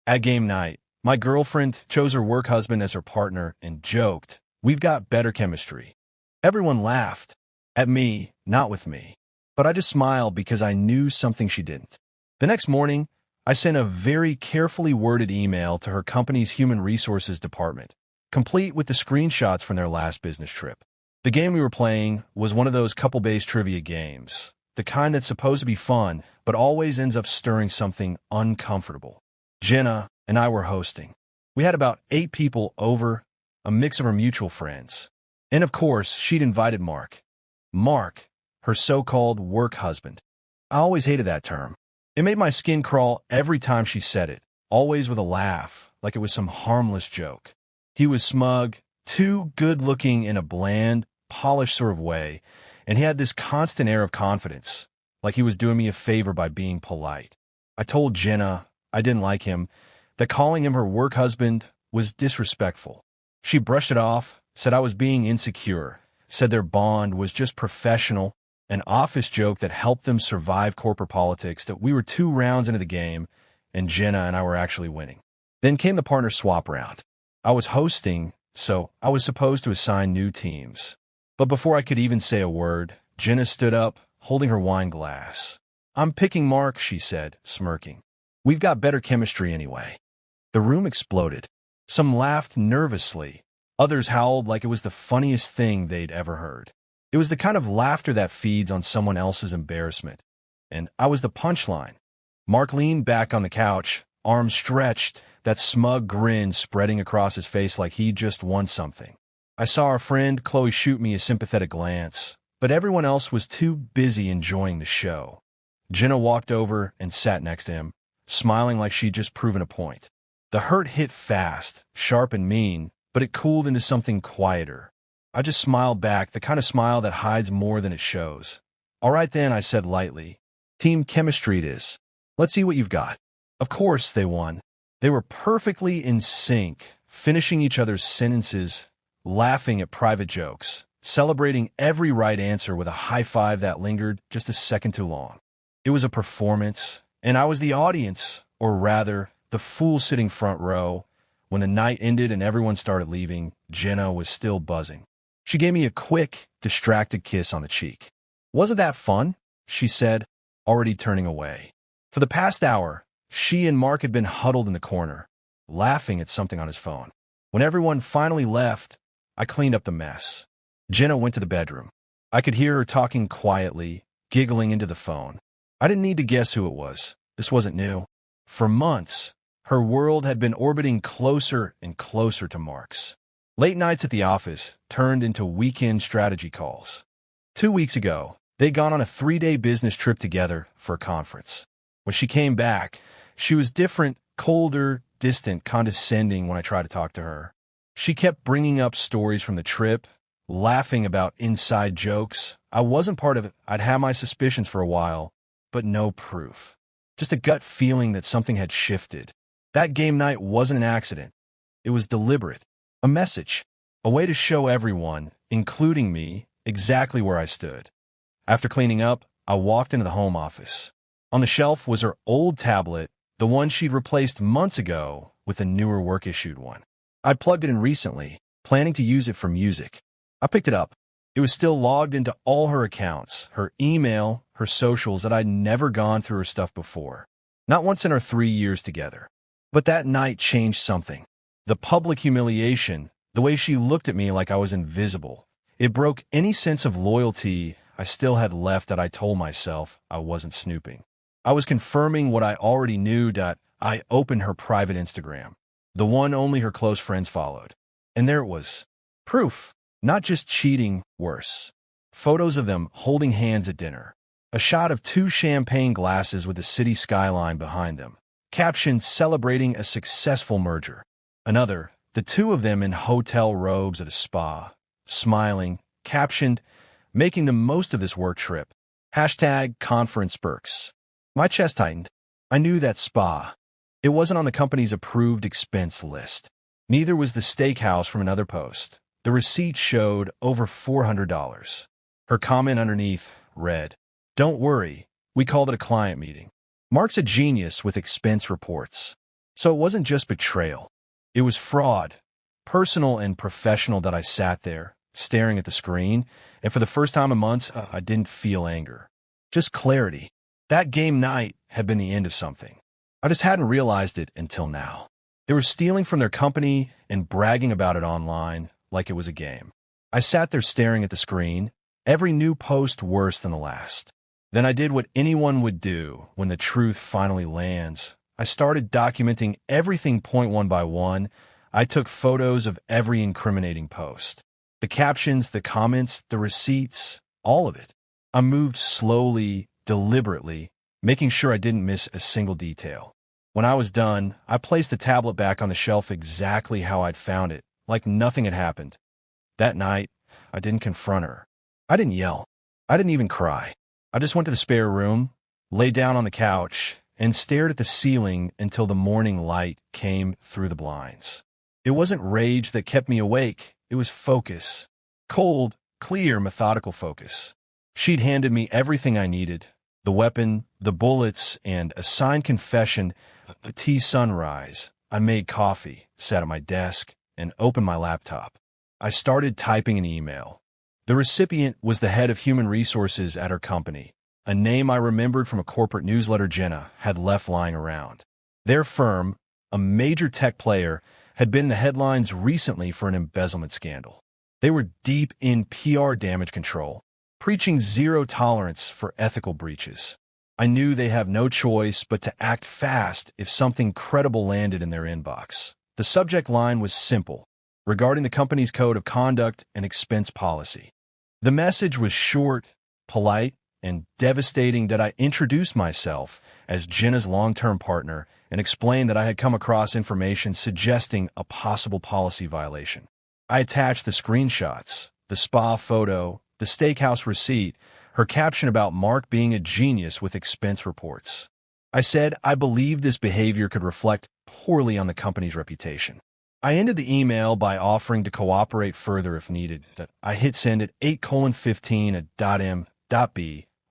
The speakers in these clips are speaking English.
At game night, my girlfriend chose her work husband as her partner and joked, "We've got better chemistry." Everyone laughed. At me, not with me. But I just smiled because I knew something she didn't. The next morning, I sent a very carefully worded email to her company's human resources department, complete with the screenshots from their last business trip. The game we were playing was one of those couple-based trivia games, the kind that's supposed to be fun, but always ends up stirring something uncomfortable. Jenna and I were hosting. We had about 8 people over, a mix of our mutual friends. And of course, she'd invited Mark. Mark, her so-called work husband. I always hated that term. It made my skin crawl every time she said it, always with a laugh, like it was some harmless joke. He was smug, too good-looking in a bland, polished sort of way, and he had this constant air of confidence, like he was doing me a favor by being polite. I told Jenna I didn't like him, that calling him her work husband was disrespectful. She brushed it off, said I was being insecure, said their bond was just professional, an office joke that helped them survive corporate politics, that we were 2 rounds into the game, and Jenna and I were actually winning. Then came the partner swap round. I was hosting, so I was supposed to assign new teams. But before I could even say a word, Jenna stood up, holding her wine glass. "I'm picking Mark," she said, smirking. "We've got better chemistry anyway." The room exploded. Some laughed nervously. Others howled like it was the funniest thing they'd ever heard. It was the kind of laughter that feeds on someone else's embarrassment. And I was the punchline. Mark leaned back on the couch, arms stretched, that smug grin spreading across his face like he'd just won something. I saw our friend Chloe shoot me a sympathetic glance, but everyone else was too busy enjoying the show. Jenna walked over and sat next to him, smiling like she'd just proven a point. The hurt hit fast, sharp and mean, but it cooled into something quieter. I just smiled back, the kind of smile that hides more than it shows. "All right then," I said lightly. "Team chemistry it is. Let's see what you've got." Of course they won. They were perfectly in sync, finishing each other's sentences, laughing at private jokes, celebrating every right answer with a high five that lingered just a second too long. It was a performance, and I was the audience, or rather, the fool sitting front row. When the night ended and everyone started leaving, Jenna was still buzzing. She gave me a quick, distracted kiss on the cheek. "Wasn't that fun?" she said, already turning away. For the past hour, she and Mark had been huddled in the corner, laughing at something on his phone. When everyone finally left, I cleaned up the mess. Jenna went to the bedroom. I could hear her talking quietly, giggling into the phone. I didn't need to guess who it was. This wasn't new. For months, her world had been orbiting closer and closer to Mark's. Late nights at the office turned into weekend strategy calls. 2 weeks ago, they'd gone on a 3-day business trip together for a conference. When she came back, she was different, colder, distant, condescending when I tried to talk to her. She kept bringing up stories from the trip, laughing about inside jokes. I wasn't part of it. I'd had my suspicions for a while, but no proof. Just a gut feeling that something had shifted. That game night wasn't an accident. It was deliberate. A message. A way to show everyone, including me, exactly where I stood. After cleaning up, I walked into the home office. On the shelf was her old tablet, the one she'd replaced months ago with a newer work-issued one. I'd plugged it in recently, planning to use it for music. I picked it up. It was still logged into all her accounts, her email, her socials, that I'd never gone through her stuff before. Not once in our 3 years together. But that night changed something. The public humiliation, the way she looked at me like I was invisible, it broke any sense of loyalty I still had left that I told myself I wasn't snooping. I was confirming what I already knew. I opened her private Instagram, the one only her close friends followed. And there it was. Proof. Not just cheating, worse. Photos of them holding hands at dinner. A shot of 2 champagne glasses with the city skyline behind them. Captioned, "Celebrating a successful merger." Another, the 2 of them in hotel robes at a spa, smiling, captioned, "Making the most of this work trip." Hashtag conference perks. My chest tightened. I knew that spa. It wasn't on the company's approved expense list. Neither was the steakhouse from another post. The receipt showed over $400. Her comment underneath read, "Don't worry, we called it a client meeting." Mark's a genius with expense reports. So it wasn't just betrayal. It was fraud, personal and professional, that I sat there, staring at the screen, and for the first time in months, I didn't feel anger. Just clarity. That game night had been the end of something. I just hadn't realized it until now. They were stealing from their company and bragging about it online like it was a game. I sat there staring at the screen, every new post worse than the last. Then I did what anyone would do when the truth finally lands. I started documenting everything point one by one. I took photos of every incriminating post. The captions, the comments, the receipts, all of it. I moved slowly, deliberately, making sure I didn't miss a single detail. When I was done, I placed the tablet back on the shelf exactly how I'd found it, like nothing had happened. That night, I didn't confront her. I didn't yell. I didn't even cry. I just went to the spare room, lay down on the couch, and stared at the ceiling until the morning light came through the blinds. It wasn't rage that kept me awake. It was focus. Cold, clear, methodical focus. She'd handed me everything I needed: the weapon, the bullets, and a signed confession. A tea sunrise. I made coffee, sat at my desk, and opened my laptop. I started typing an email. The recipient was the head of human resources at her company, a name I remembered from a corporate newsletter Jenna had left lying around. Their firm, a major tech player, had been in the headlines recently for an embezzlement scandal. They were deep in PR damage control, preaching zero tolerance for ethical breaches. I knew they have no choice but to act fast if something credible landed in their inbox. The subject line was simple: regarding the company's code of conduct and expense policy. The message was short, polite, and devastating. That I introduced myself as Jenna's long-term partner and explained that I had come across information suggesting a possible policy violation. I attached the screenshots, the spa photo, the steakhouse receipt, her caption about Mark being a genius with expense reports. I said I believed this behavior could reflect poorly on the company's reputation. I ended the email by offering to cooperate further if needed. I hit send at 8:15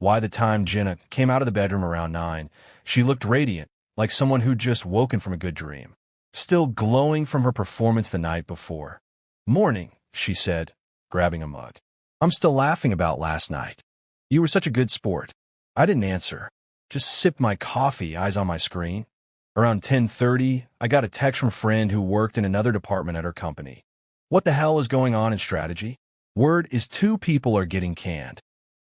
By the time Jenna came out of the bedroom around 9, she looked radiant, like someone who'd just woken from a good dream, still glowing from her performance the night before. "Morning," she said, grabbing a mug. "I'm still laughing about last night. You were such a good sport." I didn't answer, just sipped my coffee, eyes on my screen. Around 10:30, I got a text from a friend who worked in another department at her company. "What the hell is going on in strategy? Word is 2 people are getting canned."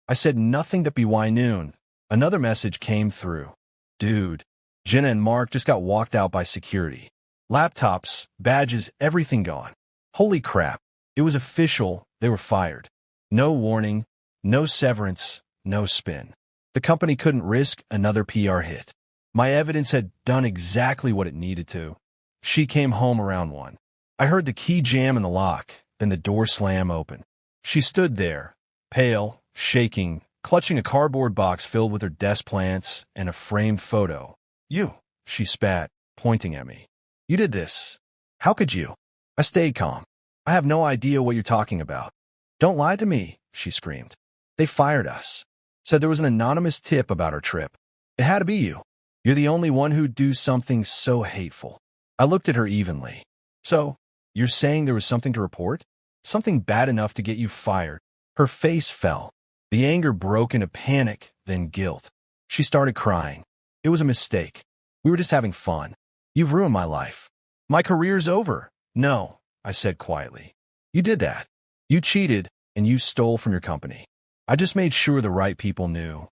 I said nothing to BY noon. Another message came through. "Dude, Jenna and Mark just got walked out by security. Laptops, badges, everything gone. Holy crap. It was official. They were fired. No warning, no severance, no spin. The company couldn't risk another PR hit. My evidence had done exactly what it needed to." She came home around 1. I heard the key jam in the lock, then the door slam open. She stood there, pale, shaking, clutching a cardboard box filled with her desk plants and a framed photo. "You," she spat, pointing at me. "You did this. How could you?" I stayed calm. "I have no idea what you're talking about." "Don't lie to me," she screamed. "They fired us. Said there was an anonymous tip about our trip. It had to be you. You're the only one who'd do something so hateful." I looked at her evenly. "So, you're saying there was something to report? Something bad enough to get you fired?" Her face fell. The anger broke into panic, then guilt. She started crying. "It was a mistake. We were just having fun. You've ruined my life. My career's over." "No," I said quietly. "You did that. You cheated, and you stole from your company. I just made sure the right people knew."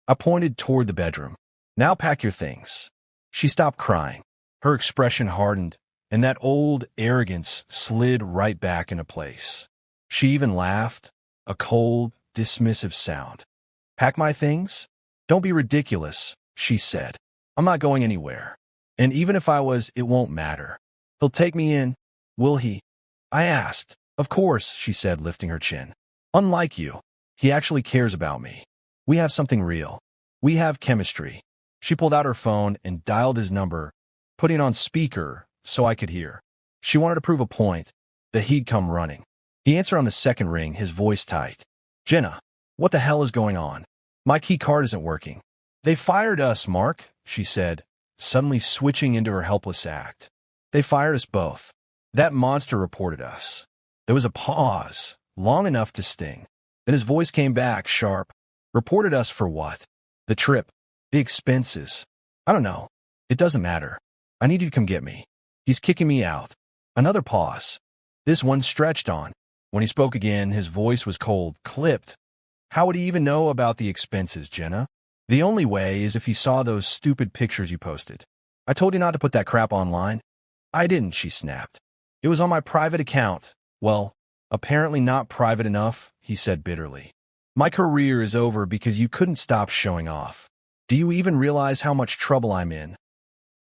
I pointed toward the bedroom. "Now pack your things." She stopped crying. Her expression hardened, and that old arrogance slid right back into place. She even laughed, a cold, dismissive sound. "Pack my things? Don't be ridiculous," she said. "I'm not going anywhere. And even if I was, it won't matter. He'll take me in, will he?" I asked. "Of course," she said, lifting her chin. "Unlike you, he actually cares about me. We have something real. We have chemistry." She pulled out her phone and dialed his number, putting it on speaker so I could hear. She wanted to prove a point, that he'd come running. He answered on the second ring, his voice tight. "Jenna, what the hell is going on? My key card isn't working." "They fired us, Mark," she said, suddenly switching into her helpless act. They fired us both. That monster reported us. There was a pause, long enough to sting. Then his voice came back, sharp. Reported us for what? The trip. The expenses. I don't know. It doesn't matter. I need you to come get me. He's kicking me out. Another pause. This one stretched on. When he spoke again, his voice was cold, clipped. How would he even know about the expenses, Jenna? The only way is if he saw those stupid pictures you posted. I told you not to put that crap online. I didn't, she snapped. It was on my private account. Well, apparently not private enough, he said bitterly. My career is over because you couldn't stop showing off. Do you even realize how much trouble I'm in?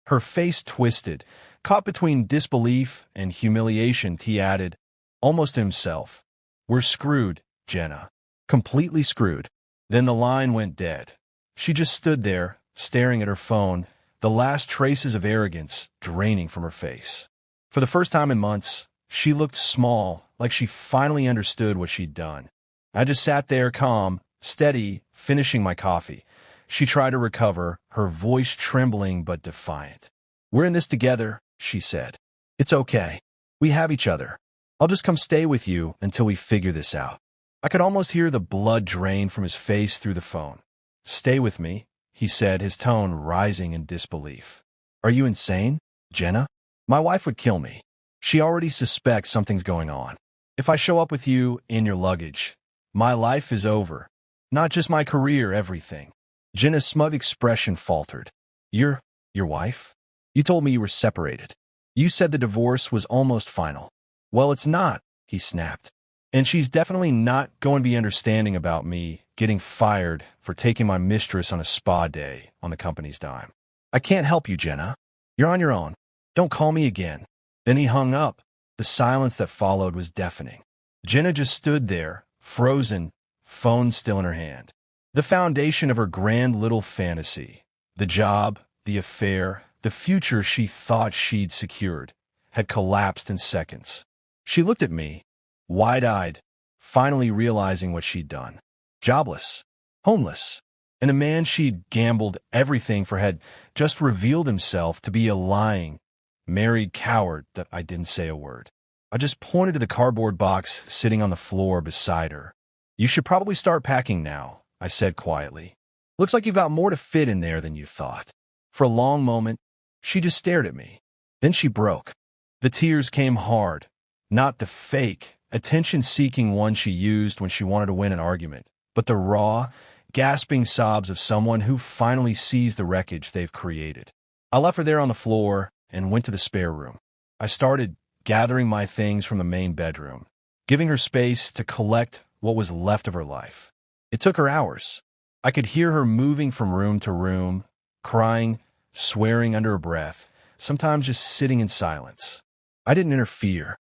Her face twisted, caught between disbelief and humiliation. He added, almost to himself, we're screwed, Jenna. Completely screwed. Then the line went dead. She just stood there, staring at her phone, the last traces of arrogance draining from her face. For the first time in months, she looked small, like she finally understood what she'd done. I just sat there calm, steady, finishing my coffee. She tried to recover, her voice trembling but defiant. We're in this together, she said. It's okay. We have each other. I'll just come stay with you until we figure this out. I could almost hear the blood drain from his face through the phone. Stay with me, he said, his tone rising in disbelief. Are you insane, Jenna? My wife would kill me. She already suspects something's going on. If I show up with you in your luggage, my life is over. Not just my career, everything. Jenna's smug expression faltered. Your wife? You told me you were separated. You said the divorce was almost final. Well, it's not, he snapped. And she's definitely not going to be understanding about me getting fired for taking my mistress on a spa day on the company's dime. I can't help you, Jenna. You're on your own. Don't call me again. Then he hung up. The silence that followed was deafening. Jenna just stood there, frozen, phone still in her hand. The foundation of her grand little fantasy, the job, the affair, the future she thought she'd secured, had collapsed in seconds. She looked at me, wide-eyed, finally realizing what she'd done. Jobless, homeless, and a man she'd gambled everything for had just revealed himself to be a lying, married coward. That I didn't say a word. I just pointed to the cardboard box sitting on the floor beside her. You should probably start packing now, I said quietly. Looks like you've got more to fit in there than you thought. For a long moment, she just stared at me. Then she broke. The tears came hard, not the fake, attention-seeking one she used when she wanted to win an argument, but the raw, gasping sobs of someone who finally sees the wreckage they've created. I left her there on the floor and went to the spare room. I started gathering my things from the main bedroom, giving her space to collect what was left of her life. It took her hours. I could hear her moving from room to room, crying, swearing under her breath, sometimes just sitting in silence. I didn't interfere.